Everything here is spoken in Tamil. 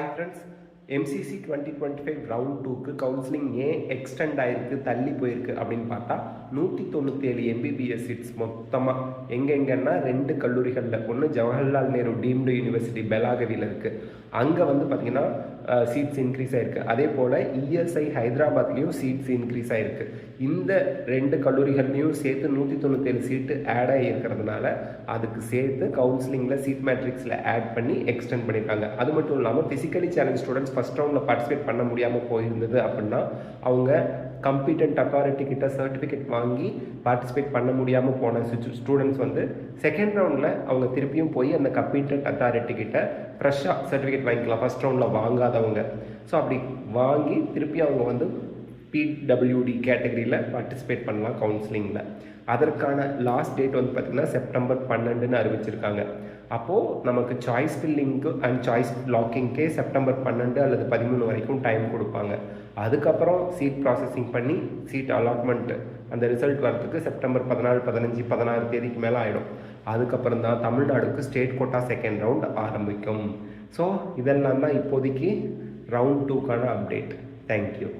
Hi friends, MCC 2025 ரவுண்ட் 2க்கு கவுன்சிலிங் ஏன் எக்ஸ்டெண்ட் ஆயிருக்கு தள்ளி போயிருக்கு அப்படின்னு பார்த்தா 197 எம்பிபிஎஸ் சீட்ஸ் மொத்தமாக எங்கெங்கன்னா 2 கல்லூரிகளில் ஒன்று ஜவஹர்லால் நேரு டீம்டு யூனிவர்சிட்டி பெலாகவியில் இருக்குது. அங்கே வந்து பார்த்திங்கன்னா சீட்ஸ் இன்க்ரீஸ் ஆகிருக்கு. அதே போல் இஎஸ்ஐ ஹைதராபாத்லேயும் சீட்ஸ் இன்க்ரீஸ் ஆகிருக்கு. இந்த 2 கல்லூரிகள்லையும் சேர்த்து 197 சீட்டு ஆட் ஆகியிருக்கிறதுனால அதுக்கு சேர்த்து கவுன்சிலிங்கில் சீட் மேட்ரிக்ஸில் ஆட் பண்ணி எக்ஸ்டெண்ட் பண்ணியிருக்காங்க. அது மட்டும் இல்லாமல் ஃபிசிக்கலி சேலஞ்ச் ஸ்டூடெண்ட்ஸ் ஃபஸ்ட் ரவுண்டில் பார்ட்டிசிபேட் பண்ண முடியாமல் போயிருந்தது அப்படின்னா அவங்க கம்பீட்டன்ட் அத்தாரிட்டி கிட்ட சர்டிஃபிகேட் வாங்கி பார்ட்டிசிபேட் பண்ண முடியாமல் போன ஸ்டூடெண்ட்ஸ் வந்து செகண்ட் ரவுண்டில் அவங்க திருப்பியும் போய் அந்த கம்பீட்டன்ட் அத்தாரிட்டி கிட்ட ஃப்ரெஷ்ஷாக சர்டிஃபிகேட் வாங்கிக்கலாம், ஃபஸ்ட் ரவுண்டில் வாங்காதவங்க. ஸோ அப்படி வாங்கி திருப்பி அவங்க வந்து பிடபிள்யூடி கேட்டகரியில் பார்ட்டிசிபேட் பண்ணலாம் கவுன்சிலிங்கில். அதற்கான லாஸ்ட் டேட் வந்து பார்த்திங்கன்னா செப்டம்பர் 12ன்னு அறிவிச்சிருக்காங்க. அப்போது நமக்கு சாய்ஸ் ஃபில்லிங்க்கு அண்ட் சாய்ஸ் லாக்கிங்க்கே செப்டம்பர் 12 அல்லது 13 வரைக்கும் டைம் கொடுப்பாங்க. அதுக்கப்புறம் சீட் ப்ராசஸிங் பண்ணி சீட் அலாட்மெண்ட்டு அந்த ரிசல்ட் வரத்துக்கு செப்டம்பர் 14, 15, 16 தேதிக்கு மேலே ஆகிடும். அதுக்கப்புறம் தான் தமிழ்நாடுக்கு ஸ்டேட் கோட்டா செகண்ட் ரவுண்ட் ஆரம்பிக்கும். ஸோ இதெல்லாம் தான் இப்போதைக்கு ரவுண்ட் 2க்கான அப்டேட். தேங்க்யூ.